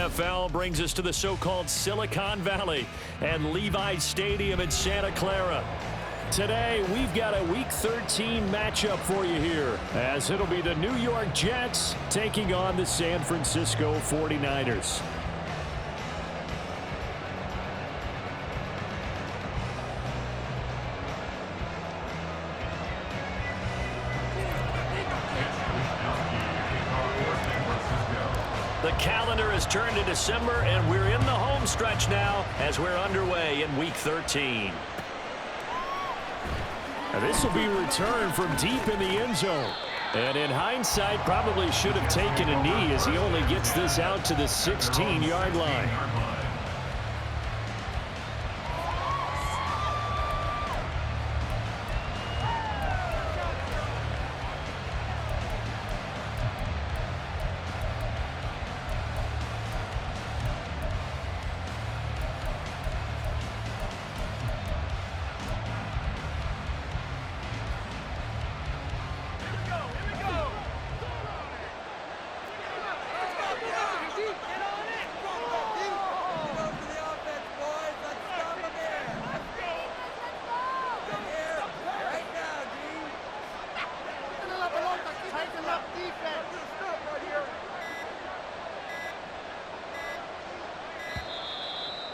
NFL brings us to the so-called Silicon Valley and Levi's Stadium in Santa Clara. Today, we've got a Week 13 matchup for you here, as it'll be the New York Jets taking on the San Francisco 49ers. The calendar has turned to December, and we're in the home stretch now as we're underway in Week 13. This will be returned from deep in the end zone. And in hindsight, probably should have taken a knee as he only gets this out to the 16-yard line.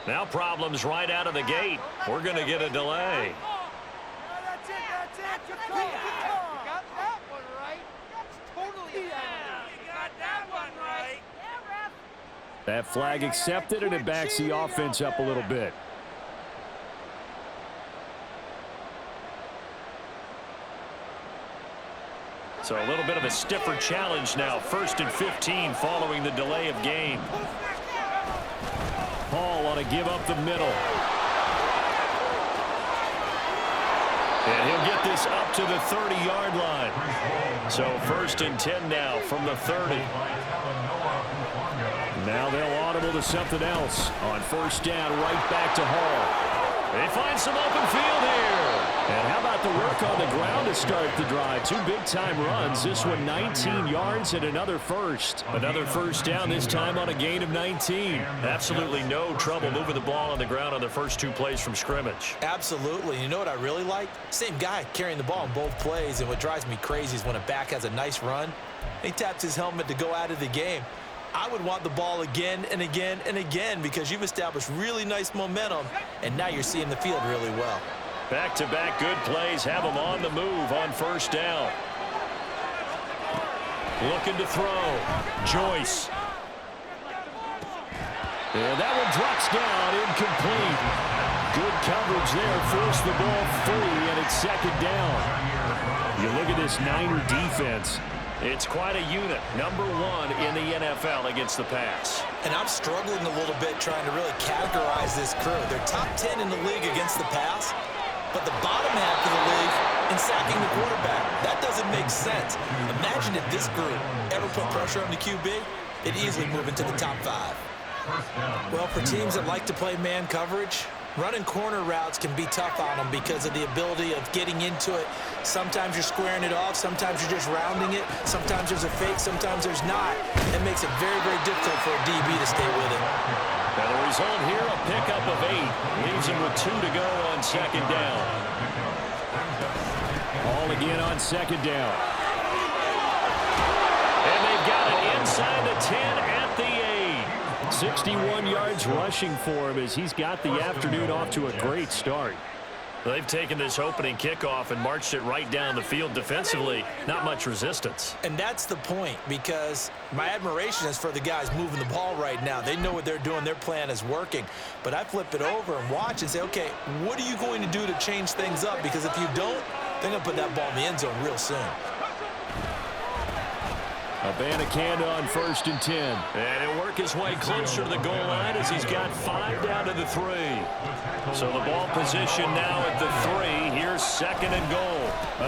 Now problems right out of the gate. We're going to get a delay. That's it. You got that one right. That's totally you got that one right. That flag accepted, and it backs the offense up a little bit. So a little bit of a stiffer challenge now. 1st and 15 following the delay of game. Paul on a give up the middle. And he'll get this up to the 30-yard line. So 1st and 10 now from the 30. Now they'll audible to something else. On 1st down, right back to Hall. They find some open field here. And how about the work on the ground to start the drive? 2 big-time runs. This one 19 yards and another first. Another 1st down, this time on a gain of 19. Absolutely no trouble moving the ball on the ground on the first 2 plays from scrimmage. Absolutely. You know what I really like? Same guy carrying the ball in both plays, and what drives me crazy is when a back has a nice run, he taps his helmet to go out of the game. I would want the ball again and again and again because you've established really nice momentum, and now you're seeing the field really well. Back-to-back good plays have them on the move on 1st down. Looking to throw. Joyce. And that one drops down, incomplete. Good coverage there, forced the ball free, and it's 2nd down. You look at this Niner defense. It's quite a unit, number 1 in the NFL against the pass. And I'm struggling a little bit trying to really categorize this crew. They're top 10 in the league against the pass, but the bottom half of the league in sacking the quarterback. That doesn't make sense. Imagine if this group ever put pressure on the QB, they'd easily move into the top 5. Well, for teams that like to play man coverage, running corner routes can be tough on them because of the ability of getting into it. Sometimes you're squaring it off. Sometimes you're just rounding it. Sometimes there's a fake. Sometimes there's not. It makes it very, very difficult for a DB to stay with it. Now the result here, a pickup of 8. Leaves him with 2 to go on 2nd down. All again on 2nd down. And they've got it inside the 10 at the 8. 61 yards rushing for him as he's got the afternoon off to a great start. They've taken this opening kickoff and marched it right down the field defensively. Not much resistance. And that's the point, because my admiration is for the guys moving the ball right now. They know what they're doing. Their plan is working. But I flip it over and watch and say, okay, what are you going to do to change things up? Because if you don't, they're going to put that ball in the end zone real soon. Abanikanda on 1st and 10. And he'll work his way closer to the goal line as he's got 5 down to the 3. So the ball position now at the 3. Here's 2nd and goal.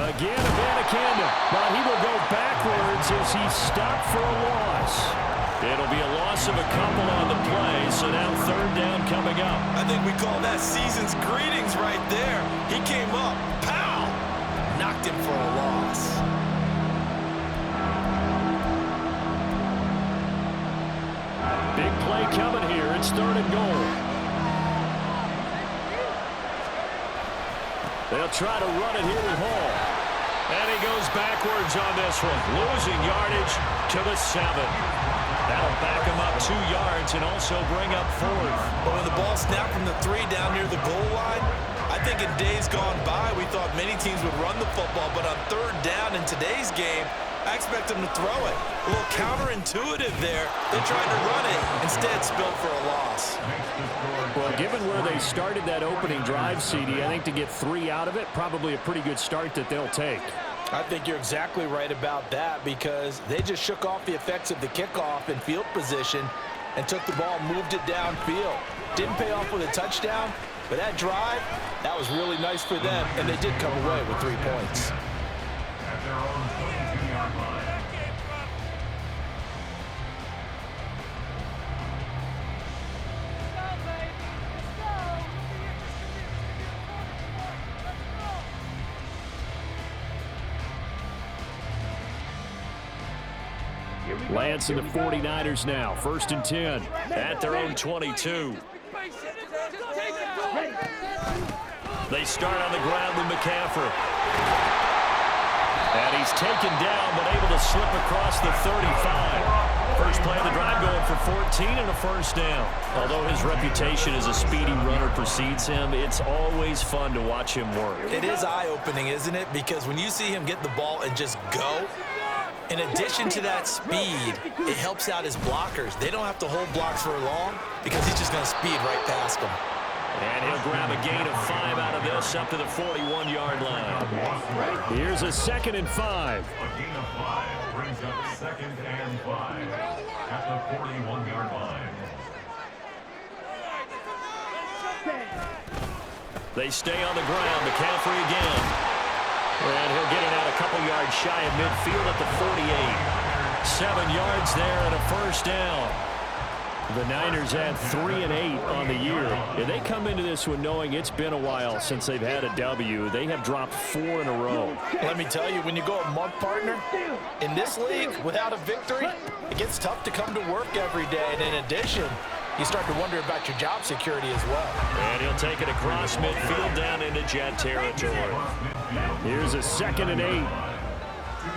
Again, Abanikanda. But he will go backwards as he's stopped for a loss. It'll be a loss of a couple on the play, so now 3rd down coming up. I think we call that season's greetings right there. He came up, pow, knocked him for a loss. Big play coming here. It's 3rd and goal. They'll try to run it here with Hall. And he goes backwards on this one, losing yardage to the 7. That'll back him up 2 yards and also bring up 4th. But when the ball snapped from the 3 down near the goal line, I think in days gone by, we thought many teams would run the football, but on 3rd down in today's game, I expect them to throw it. A little counterintuitive there. They tried to run it, instead spilled for a loss. Well, given where they started that opening drive, CD, I think to get 3 out of it, probably a pretty good start that they'll take. I think you're exactly right about that because they just shook off the effects of the kickoff and field position and took the ball and moved it downfield. Didn't pay off with a touchdown, but that drive, that was really nice for them, and they did come away with 3 points. Lance and the 49ers now. 1st and 10 at their own 22. They start on the ground with McCaffrey. And he's taken down, but able to slip across the 35. First play of the drive going for 14 and a 1st down. Although his reputation as a speedy runner precedes him, it's always fun to watch him work. It is eye-opening, isn't it? Because when you see him get the ball and just go, in addition to that speed, it helps out his blockers. They don't have to hold blocks for long because he's just going to speed right past them. And he'll grab a gain of 5 out of this up to the 41-yard line. Here's a 2nd and 5. A gain of 5 brings up 2nd and 5 at the 41-yard line. They stay on the ground. McCaffrey again. And he'll get it out a couple yards shy of midfield at the 48. 7 yards there and a 1st down. The Niners had 3 and 8 on the year. And they come into this one knowing it's been a while since they've had a W. They have dropped 4 in a row. Let me tell you, when you go a month, partner, in this league, without a victory, it gets tough to come to work every day. And in addition, you start to wonder about your job security as well. And he'll take it across midfield down into Jet territory. Here's a 2nd and 8. 2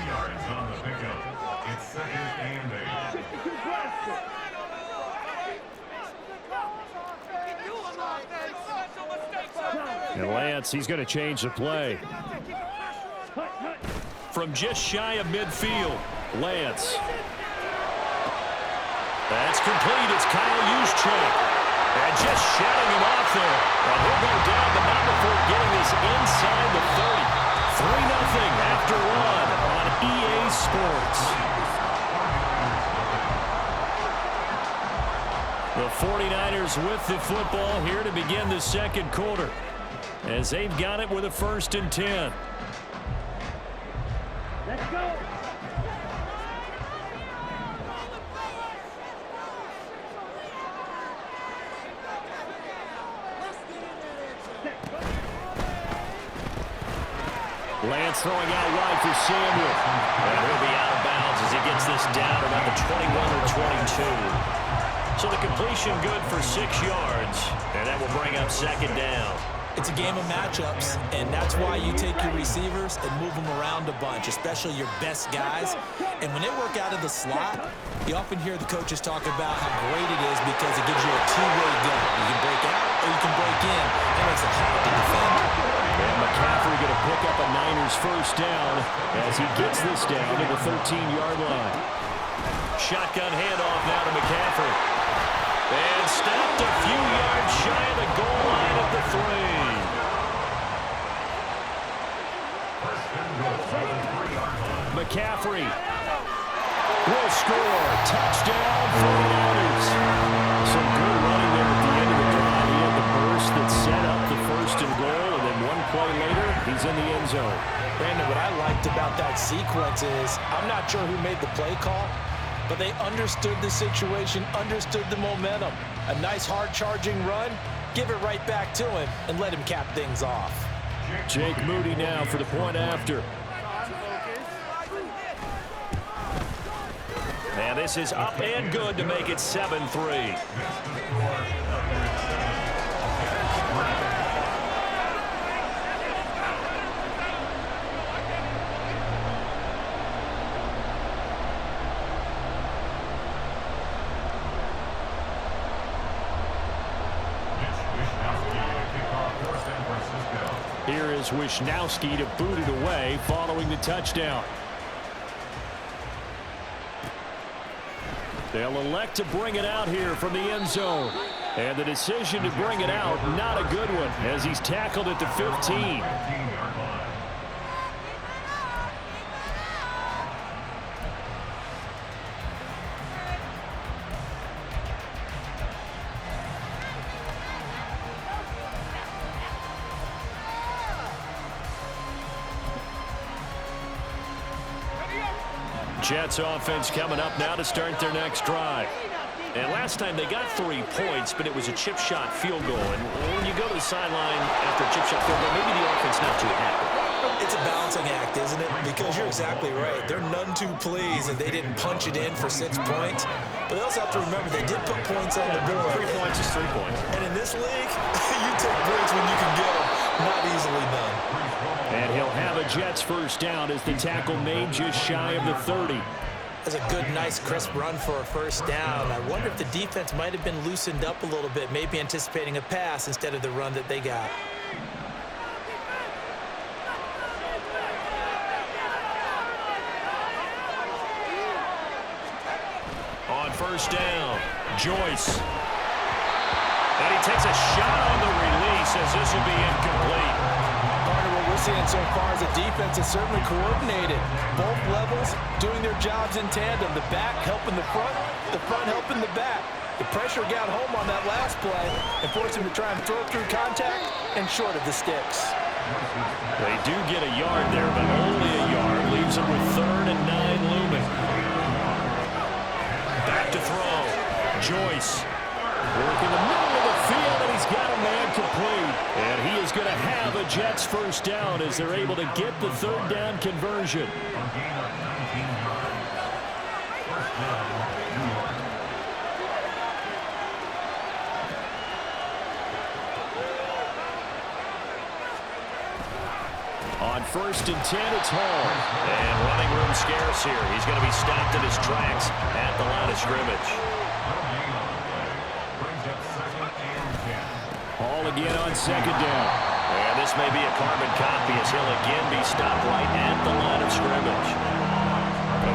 yards on the pickup. It's 2nd and 8. And Lance, he's going to change the play. From just shy of midfield, Lance. That's complete. It's Kyle Juszczyk. And just shutting him off there. And he'll go down, but not before getting this inside the 30. 3-0 after 1 on EA Sports. The 49ers with the football here to begin the 2nd quarter, as they've got it with a 1st and 10. Let's go. Lance throwing out wide for Samuel. And he'll be out of bounds as he gets this down about the 21 or 22. So the completion good for 6 yards. And that will bring up 2nd down. It's a game of matchups, and that's why you take your receivers and move them around a bunch, especially your best guys. And when they work out of the slot, you often hear the coaches talk about how great it is because it gives you a two-way go. You can break out or you can break in. That makes it hard to defend. And McCaffrey going to pick up a Niners 1st down as he gets this down to the 13-yard line. Shotgun handoff now to McCaffrey. And stopped a few yards shy of the goal line at the 3. McCaffrey will score. Touchdown, 49ers. Some good running there at the end of the drive. He had the burst that set up the 1st and goal, and then one play later, he's in the end zone. Brandon, what I liked about that sequence is I'm not sure who made the play call, but they understood the situation, understood the momentum. A nice hard-charging run, give it right back to him, and let him cap things off. Jake Moody now for the point after. And this is up and good to make it 7-3. Here is Wisnowski to boot it away following the touchdown. They'll elect to bring it out here from the end zone. And the decision to bring it out, not a good one, as he's tackled at the 15. Jets offense coming up now to start their next drive. And last time they got 3 points, but it was a chip shot field goal. And when you go to the sideline after a chip shot field goal, maybe the offense not too happy. It's a balancing act, isn't it? Because you're exactly right. They're none too pleased that they didn't punch it in for 6 points. But they also have to remember they did put points on the board. 3 points is 3 points. And in this league, you take points when you can get them. Not easily done. And he'll have a Jets first down as the tackle made just shy of the 30. That's a good, nice, crisp run for a first down. I wonder if the defense might have been loosened up a little bit, maybe anticipating a pass instead of the run that they got. On first down, Joyce. And he takes a shot on the release as this will be incomplete. What we're seeing so far is a defense is certainly coordinated. Both levels doing their jobs in tandem. The back helping the front helping the back. The pressure got home on that last play and forced him to try and throw through contact and short of the sticks. They do get a yard there, but only a yard. Leaves them with 3rd and 9 looming. Back to throw. Joyce. Working the middle of the field, and he's got a man complete. And he is going to have a Jets first down as they're able to get the 3rd down conversion. On 1st and 10, it's Hall. And running room scarce here. He's going to be stopped in his tracks at the line of scrimmage. Hall again on 2nd down. And this may be a carbon copy as he'll again be stopped right at the line of scrimmage.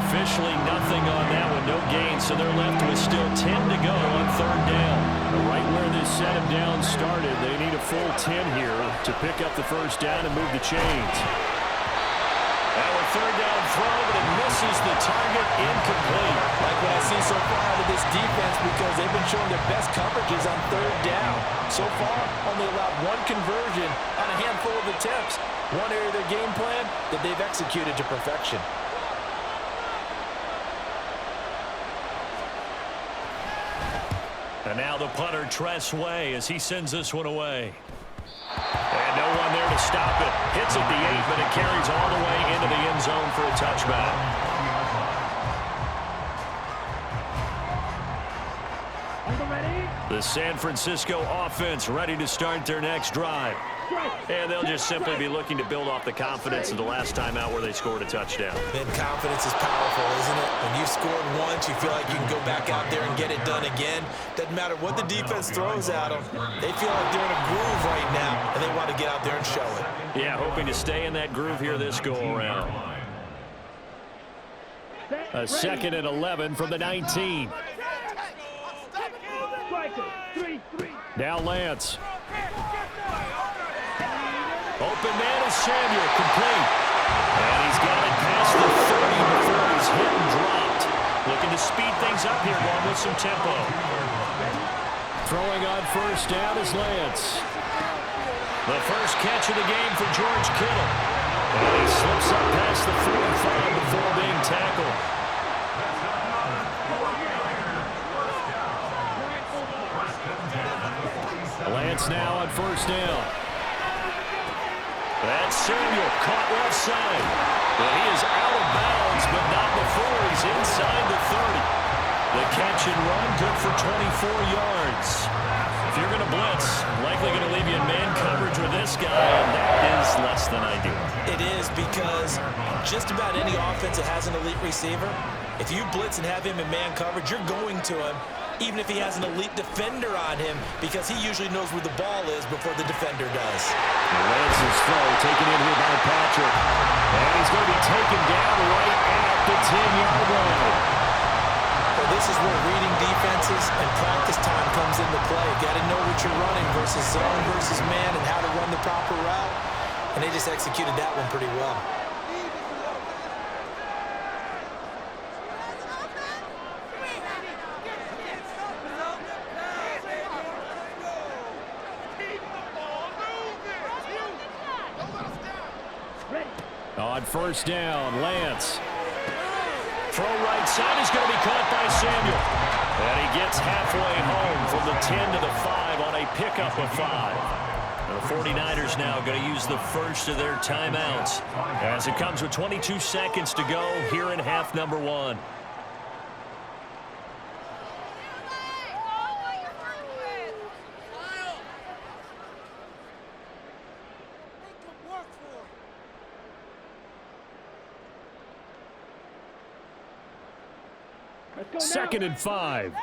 Officially nothing on that one, no gain, so they're left with still 10 to go on 3rd down. Right where this set of downs started, they need a full 10 here to pick up the first down and move the chains. Now a 3rd down throw, but it misses the target, incomplete. Like what I see so far out of this defense, because they've been showing their best coverages on 3rd down. So far, only allowed 1 conversion on a handful of attempts. One area of their game plan that they've executed to perfection. And now the punter, Tress Way, as he sends this one away. And no one there to stop it. Hits at the 8, but it carries all the way into the end zone for a touchback. The San Francisco offense ready to start their next drive. And they'll just simply be looking to build off the confidence of the last time out where they scored a touchdown. And confidence is powerful, isn't it? When you've scored once, you feel like you can go back out there and get it done again. Doesn't matter what the defense throws at them. They feel like they're in a groove right now, and they want to get out there and show it. Yeah, hoping to stay in that groove here this go-around. A 2nd and 11 from the 19. Now Lance. Open man is Samuel, complete. And he's got it past the 30 before he's hit and dropped. Looking to speed things up here, going with some tempo. Throwing on first down is Lance. The first catch of the game for George Kittle. And he slips up past the 45 before being tackled. Lance now on first down. That's Samuel, caught left side. But he is out of bounds, but not before he's inside the 30. The catch and run, good for 24 yards. If you're going to blitz, likely going to leave you in man coverage with this guy, and that is less than ideal. It is, because just about any offense that has an elite receiver, if you blitz and have him in man coverage, you're going to him, even if he has an elite defender on him, because he usually knows where the ball is before the defender does. Lance's throw taken in here by Patrick. And he's going to be taken down right at the 10-yard line. Well, this is where reading defenses and practice time comes into play. Got to know what you're running versus zone versus man and how to run the proper route. And they just executed that one pretty well. On first down, Lance. Throw right side is going to be caught by Samuel. And he gets halfway home from the 10 to the 5 on a pickup of 5. The 49ers now going to use the first of their timeouts as it comes with 22 seconds to go here in half number 1. Second and 5.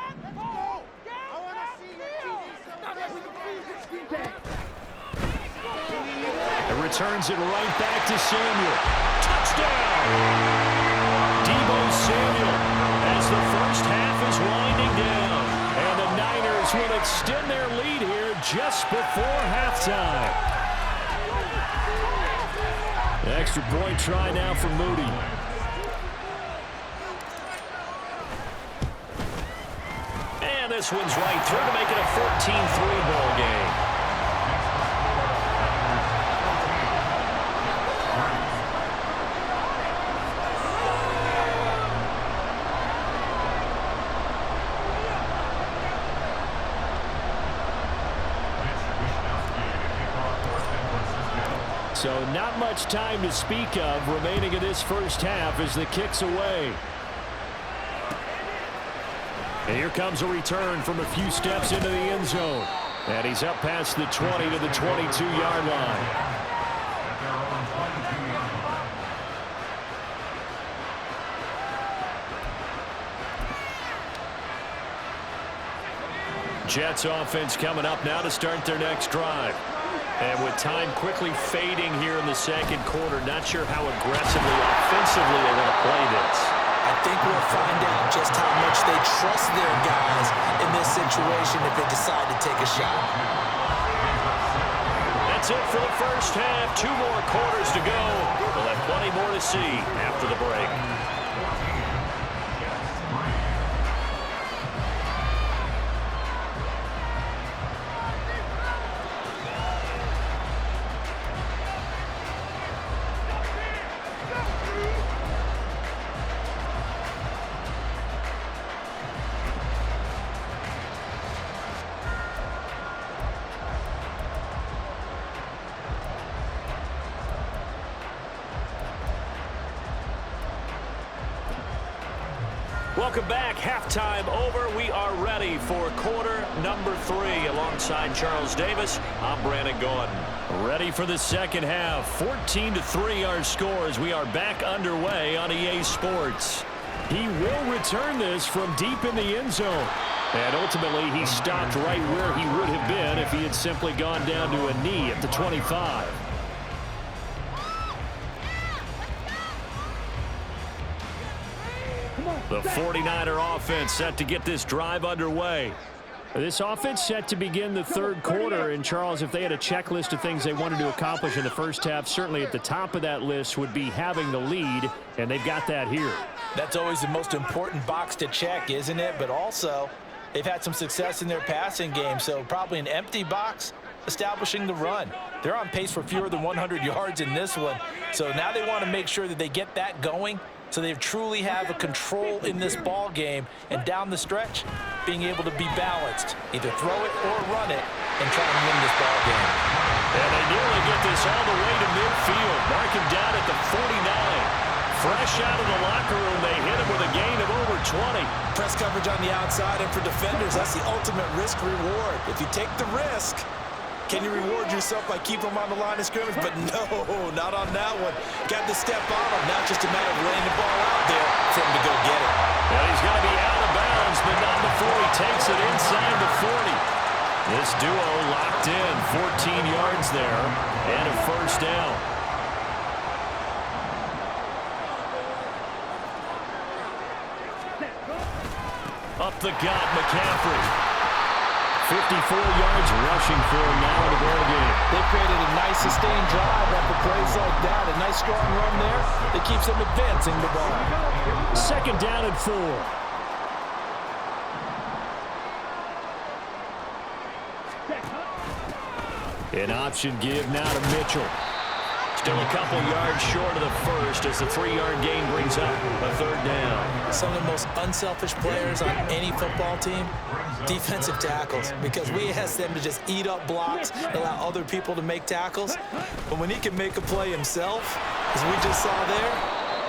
And returns it right back to Samuel. Touchdown! Deebo Samuel as the first half is winding down. And the Niners will extend their lead here just before halftime. The extra point try now for Moody. This one's right through to make it a 14-3 ball game. So not much time to speak of remaining in this first half as the kick's away. And here comes a return from a few steps into the end zone. And he's up past the 20 to the 22-yard line. Jets offense coming up now to start their next drive. And with time quickly fading here in the second quarter, not sure how aggressively, offensively they want to play this. I think we'll find out just how much they trust their guys in this situation if they decide to take a shot. That's it for the first half. 2 more quarters to go. We'll have plenty more to see after the break. Welcome back. Halftime over. We are ready for quarter number 3. Alongside Charles Davis, I'm Brandon Gordon. Ready for the second half. 14-3 our scores. We are back underway on EA Sports. He will return this from deep in the end zone. And ultimately, he stopped right where he would have been if he had simply gone down to a knee at the 25. The 49er offense set to get this drive underway. This offense set to begin the third quarter. And, Charles, if they had a checklist of things they wanted to accomplish in the first half, certainly at the top of that list would be having the lead, and they've got that here. That's always the most important box to check, isn't it? But also, they've had some success in their passing game, so probably an empty box establishing the run. They're on pace for fewer than 100 yards in this one, so now they want to make sure that they get that going so they truly have a control in this ball game, and down the stretch, being able to be balanced, either throw it or run it, and try and win this ball game. And they nearly get this all the way to midfield. Mark him down at the 49. Fresh out of the locker room, they hit him with a gain of over 20. Press coverage on the outside, and for defenders, that's the ultimate risk-reward. If you take the risk, can you reward yourself by keeping him on the line of scrimmage? But no, not on that one. Got the step on him. Now just a matter of laying the ball out there for him to go get it. Well, he's going to be out of bounds, but not before he takes it inside the 40. This duo locked in, 14 yards there, and a first down. Up the gut, McCaffrey. 54 yards rushing for him now in the ball game. They've created a nice sustained drive off of plays like that. A nice strong run there that keeps them advancing the ball. Second down and 4. An option give now to Mitchell. Still a couple yards short of the first as the 3-yard gain brings up a third down. Some of the most unselfish players on any football team, defensive tackles, because we ask them to just eat up blocks and allow other people to make tackles. But when he can make a play himself, as we just saw there,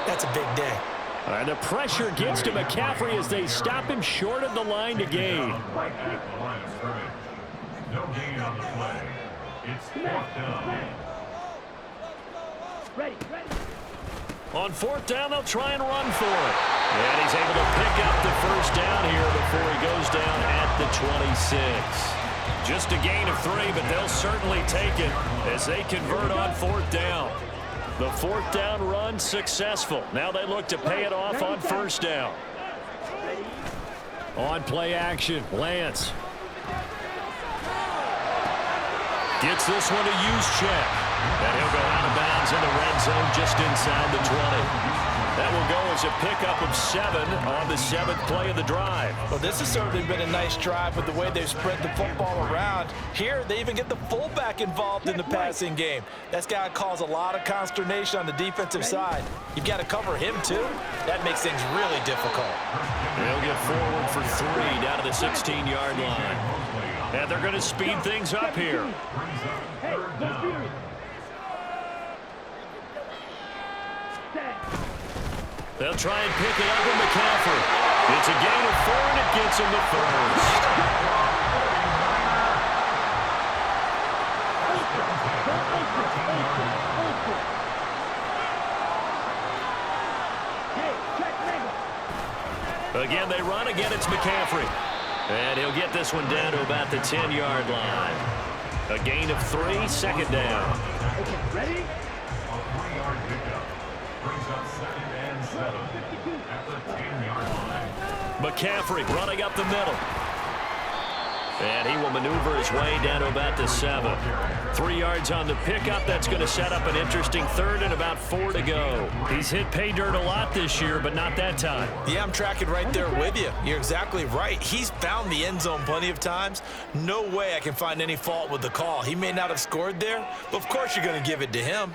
that's a big day. And the pressure gets to McCaffrey as they stop him short of the line to gain. No gain on the play. It's fourth down. On fourth down, they'll try and run for it. And he's able to pick up the first down here before he goes down at the 26. Just a gain of 3, but they'll certainly take it as they convert on fourth down. The fourth down run successful. Now they look to pay it off on first down. On play action, Lance. Gets this one to Juszczyk. And he'll go out of bounds in the red zone just inside the 20. That will go as a pickup of 7 on the 7th play of the drive. Well, this has certainly been a nice drive with the way they've spread the football around. Here, they even get the fullback involved in the passing game. That's got to cause a lot of consternation on the defensive side. You've got to cover him, too. That makes things really difficult. They'll get forward for 3 down to the 16-yard line. And they're going to speed things up here. They'll try and pick it up with McCaffrey. It's a gain of 4, and it gets him the first. Again, they run. Again, it's McCaffrey. And he'll get this one down to about the 10-yard line. A gain of 3, second down. Okay, ready? A 3-yard pickup brings up 2nd and 7 at the 10-yard line. McCaffrey running up the middle. And he will maneuver his way down to about the 7. 3 yards on the pickup. That's going to set up an interesting 3rd and about 4 to go. He's hit pay dirt a lot this year, but not that time. Yeah, I'm tracking right there with you. You're exactly right. He's found the end zone plenty of times. No way I can find any fault with the call. He may not have scored there, but of course you're going to give it to him.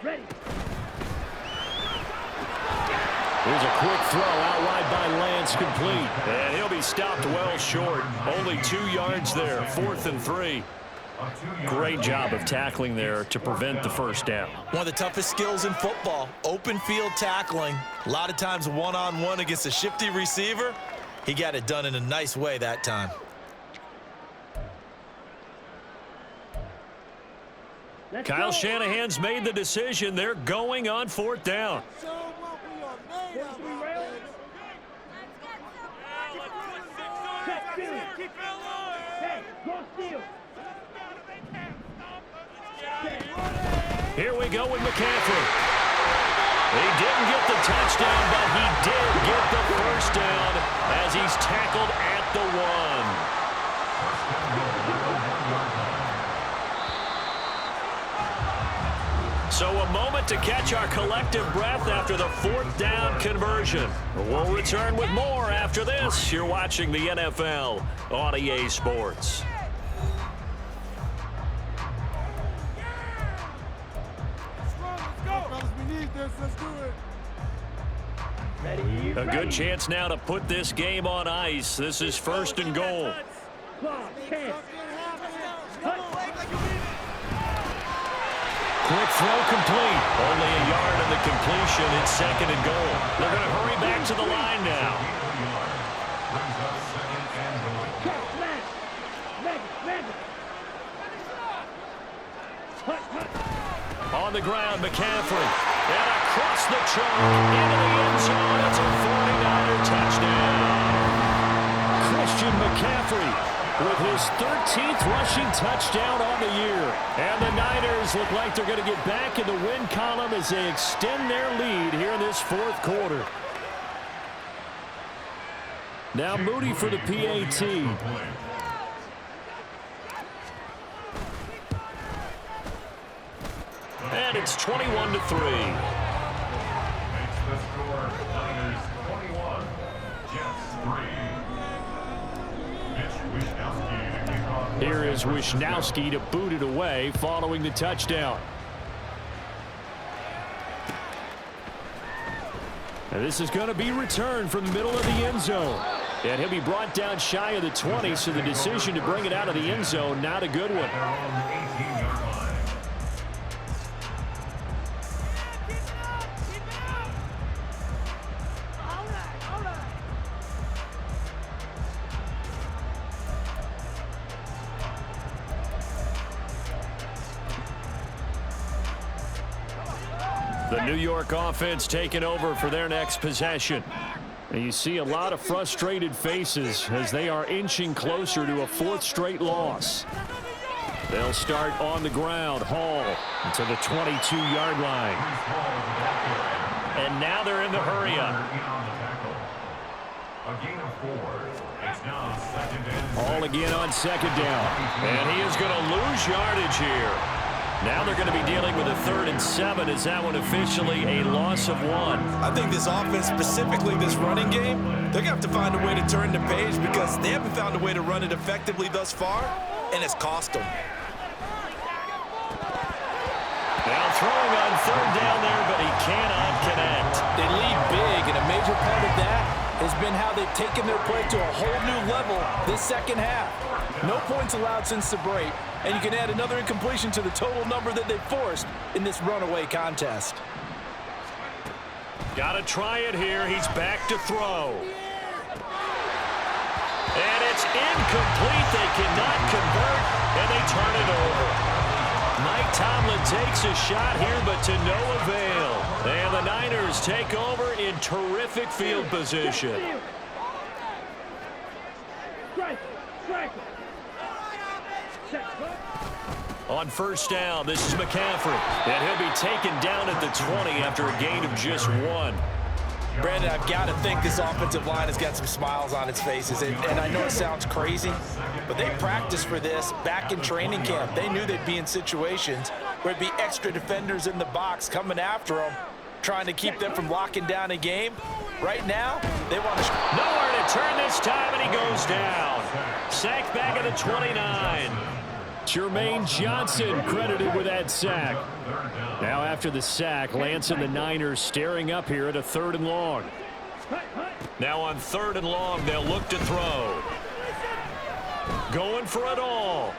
Ready. Here's a quick throw out wide by Lance, complete. And he'll be stopped well short. Only 2 yards there, 4th and 3. Great job of tackling there to prevent the first down. One of the toughest skills in football, open field tackling. A lot of times one-on-one against a shifty receiver. He got it done in a nice way that time. Kyle Shanahan's made the decision. They're going on 4th down. Here we go with McCaffrey. He didn't get the touchdown, but he did get the first down as he's tackled at the 1. So a moment to catch our collective breath after the 4th down conversion. We'll return with more after this. You're watching the NFL on EA Sports. Let's go. We need this. Let's do it. A good chance now to put this game on ice. This is 1st and goal. Quick throw complete. Only a yard of the completion. It's 2nd and goal. They're going to hurry back to the line now. On the ground, McCaffrey. And across the chalk into the end zone. It's a 49er touchdown. Christian McCaffrey with his 13th rushing touchdown on the year. And the Niners look like they're going to get back in the win column as they extend their lead here in this 4th quarter. Now Moody for the PAT. And it's 21-3. Makes the score Niners 21, Jets 3. Here is Wishnowsky to boot it away following the touchdown. And this is going to be returned from the middle of the end zone. And he'll be brought down shy of the 20, so the decision to bring it out of the end zone, not a good one. The New York offense taking over for their next possession. And you see a lot of frustrated faces as they are inching closer to a 4th straight loss. They'll start on the ground. Hall to the 22-yard line. And now they're in the hurry-up. All again on 2nd down. And he is going to lose yardage here. Now they're going to be dealing with a 3rd and 7. Is that one officially a loss of 1? I think this offense, specifically this running game, they're going to have to find a way to turn the page because they haven't found a way to run it effectively thus far, and it's cost them. Now throwing on 3rd down there, but he cannot connect. They lead big, and a major part of that has been how they've taken their play to a whole new level this 2nd half. No points allowed since the break, and you can add another incompletion to the total number that they've forced in this runaway contest. Got to try it here. He's back to throw. And it's incomplete. They cannot convert, and they turn it over. Mike Tomlin takes a shot here, but to no avail. And the Niners take over in terrific field position. On 1st down, this is McCaffrey. And he'll be taken down at the 20 after a gain of just 1. Brandon, I've got to think this offensive line has got some smiles on its faces. And I know it sounds crazy, but they practiced for this back in training camp. They knew they'd be in situations where there'd be extra defenders in the box coming after them, trying to keep them from locking down a game. Right now, they want to... Nowhere to turn this time, and he goes down. Sacked back at the 29. Jermaine Johnson credited with that sack. Now after the sack, Lance and the Niners staring up here at a 3rd and long. Now on 3rd and long, they'll look to throw. Going for it all.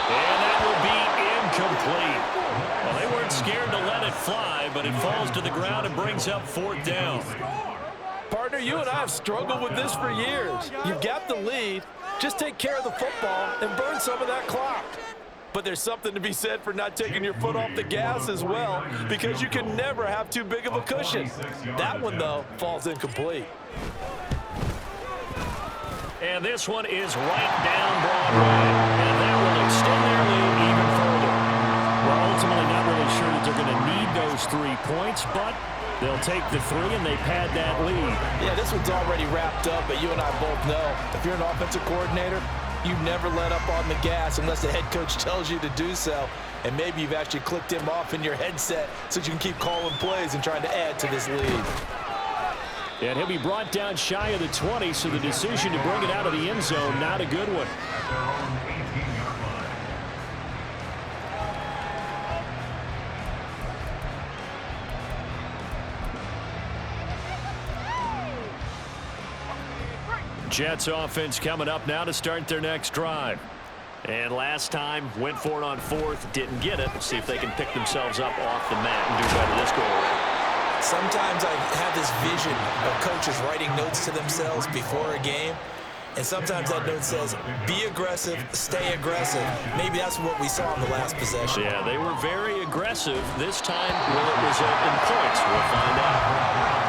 And that will be incomplete. Well, they weren't scared to let it fly, but it falls to the ground and brings up 4th down. Partner, you and I have struggled with this for years. You've got the lead. Just take care of the football and burn some of that clock. But there's something to be said for not taking your foot off the gas as well, because you can never have too big of a cushion. That one, though, falls incomplete. And this one is right down Broadway. And that will extend their lead even further. We're ultimately not really sure that they're going to need those 3 points, but they'll take the 3 and they pad that lead. Yeah, this one's already wrapped up, but you and I both know if you're an offensive coordinator, you never let up on the gas unless the head coach tells you to do so. And maybe you've actually clicked him off in your headset so you can keep calling plays and trying to add to this lead. And he'll be brought down shy of the 20, so the decision to bring it out of the end zone, not a good one. Jets offense coming up now to start their next drive. And last time, went for it on fourth, didn't get it. We'll see if they can pick themselves up off the mat and do better this go-around. Sometimes I have this vision of coaches writing notes to themselves before a game. And sometimes that note says, be aggressive, stay aggressive. Maybe that's what we saw in the last possession. Yeah, they were very aggressive. This time, will it result in points? We'll find out.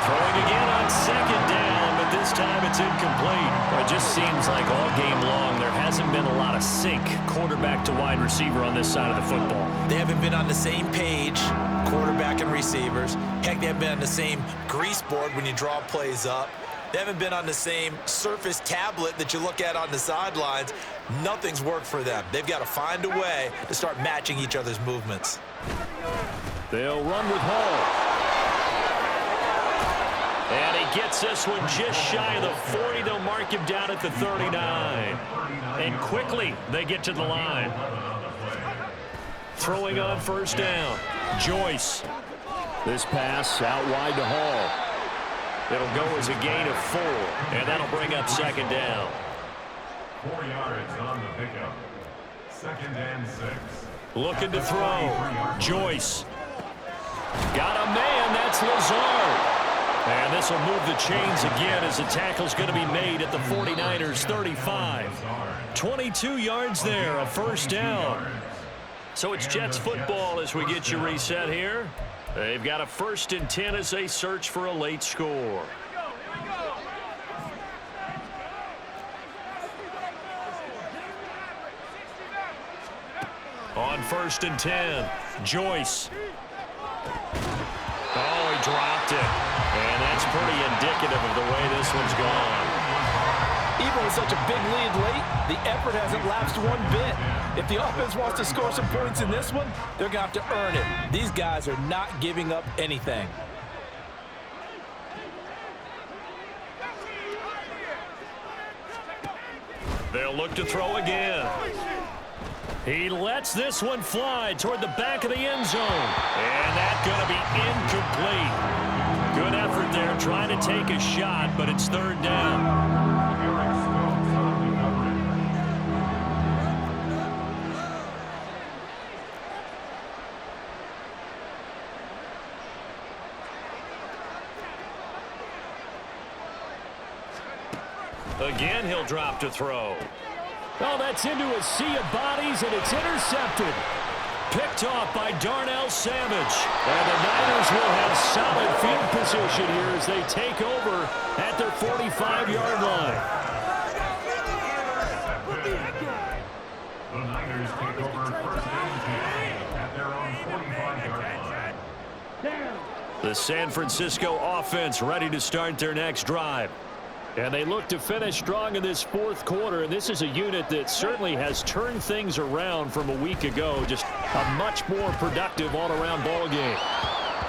Throwing again on second down, but this time it's incomplete. It just seems like all game long there hasn't been a lot of sync quarterback to wide receiver on this side of the football. They haven't been on the same page, quarterback and receivers. Heck, they haven't been on the same grease board when you draw plays up. They haven't been on the same Surface tablet that you look at on the sidelines. Nothing's worked for them. They've got to find a way to start matching each other's movements. They'll run with Hall. And he gets this one just shy of the 40. They'll mark him down at the 39. And quickly they get to the line. Throwing on first down. Joyce. This pass out wide to Hall. It'll go as a gain of 4, and that'll bring up second down. 4 yards on the pickup. 2nd and 6. Looking to throw. Joyce. Got a man. That's Lazard. And this will move the chains again as the tackle's going to be made at the 49ers 35. 22 yards there, a first down. So it's Jets football as we get you reset here. They've got a 1st and 10 as they search for a late score. On 1st and 10, Joyce. Oh, he dropped it. And that's pretty indicative of the way this one's gone. Even with such a big lead late, the effort hasn't lapsed one bit. If the offense wants to score some points in this one, they're going to have to earn it. These guys are not giving up anything. They'll look to throw again. He lets this one fly toward the back of the end zone. And that's going to be incomplete. Good effort there trying to take a shot, but it's 3rd down. Again, he'll drop to throw. Oh, that's into a sea of bodies, and it's intercepted. Picked off by Darnell Savage. And the Niners will have solid field position here as they take over at their 45-yard line. The Niners take over 1st and 10 at their own 45-yard line. The San Francisco offense ready to start their next drive. And they look to finish strong in this 4th quarter. And this is a unit that certainly has turned things around from a week ago. Just a much more productive all-around ball game.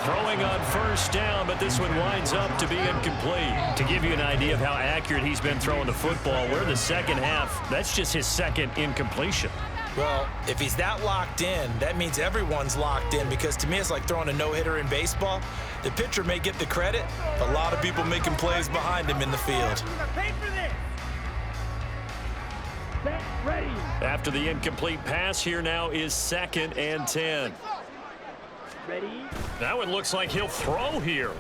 Throwing on first down, but this one winds up to be incomplete. To give you an idea of how accurate he's been throwing the football, we're in the second half. That's just his 2nd incompletion. Well, if he's that locked in, that means everyone's locked in, because to me it's like throwing a no-hitter in baseball. The pitcher may get the credit, but a lot of people making plays behind him in the field. After the incomplete pass, here now is 2nd and 10. Now it looks like he'll throw here.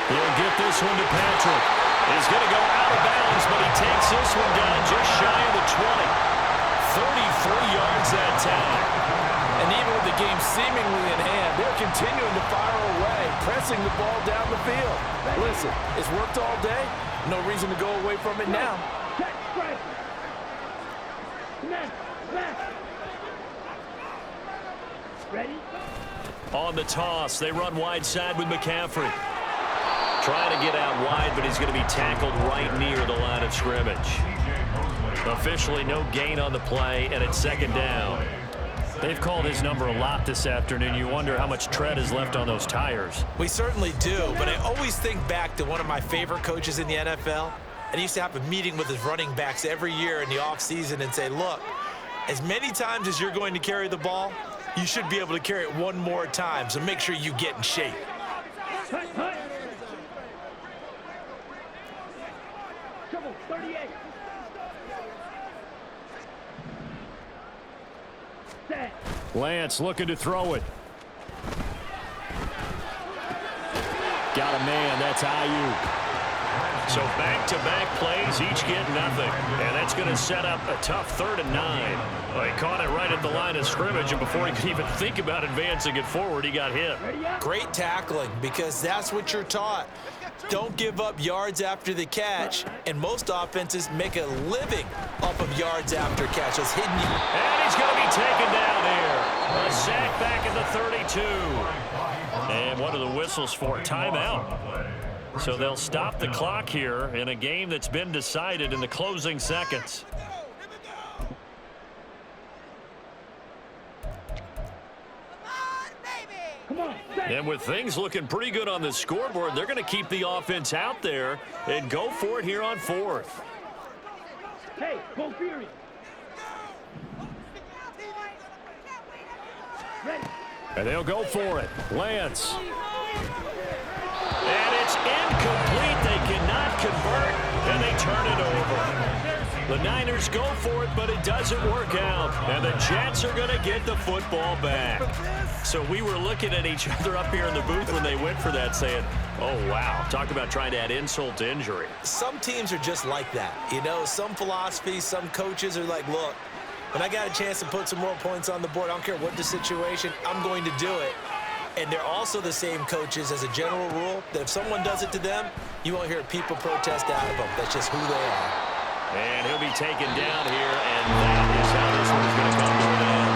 He'll get this one to Patrick. He's going to go out of bounds, but he takes this one down just shy of the 20. 33 yards that time. And even with the game seemingly in hand, they're continuing to fire away, pressing the ball down the field. Listen, it's worked all day. No reason to go away from it now. Ready? On the toss, they run wide side with McCaffrey. Trying to get out wide, but he's going to be tackled right near the line of scrimmage. Officially no gain on the play, and it's 2nd down. They've called his number a lot this afternoon. You wonder how much tread is left on those tires. We certainly do, but I always think back to one of my favorite coaches in the NFL, and he used to have a meeting with his running backs every year in the offseason and say, look, as many times as you're going to carry the ball, you should be able to carry it one more time, so make sure you get in shape. 38. Lance looking to throw it. Got a man. That's Ayuk. So back-to-back plays, each get nothing. And that's going to set up a tough 3rd and 9. Well, he caught it right at the line of scrimmage, and before he could even think about advancing it forward, he got hit. Great tackling, because that's what you're taught. Don't give up yards after the catch, and most offenses make a living off of yards after catch. Those hidden. And he's going to be taken down here. A sack back at the 32. And what are the whistles for? Timeout. So they'll stop the clock here in a game that's been decided in the closing seconds. And with things looking pretty good on the scoreboard, they're going to keep the offense out there and go for it here on 4th. Hey, go Fury. And they'll go for it. Lance. And it's incomplete. They cannot convert, and they turn it over. The Niners go for it, but it doesn't work out. And the Jets are going to get the football back. So we were looking at each other up here in the booth when they went for that, saying, oh, wow. Talk about trying to add insult to injury. Some teams are just like that. You know, some philosophies, some coaches are like, look, when I got a chance to put some more points on the board, I don't care what the situation, I'm going to do it. And they're also the same coaches as a general rule that if someone does it to them, you won't hear people protest out of them. That's just who they are. And he'll be taken down here, and that is how this one's going to come to an end.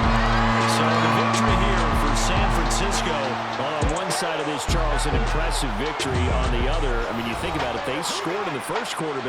So the victory here for San Francisco. On one side of this, Charles, an impressive victory. On the other, I mean, you think about it, they scored in the first quarter, but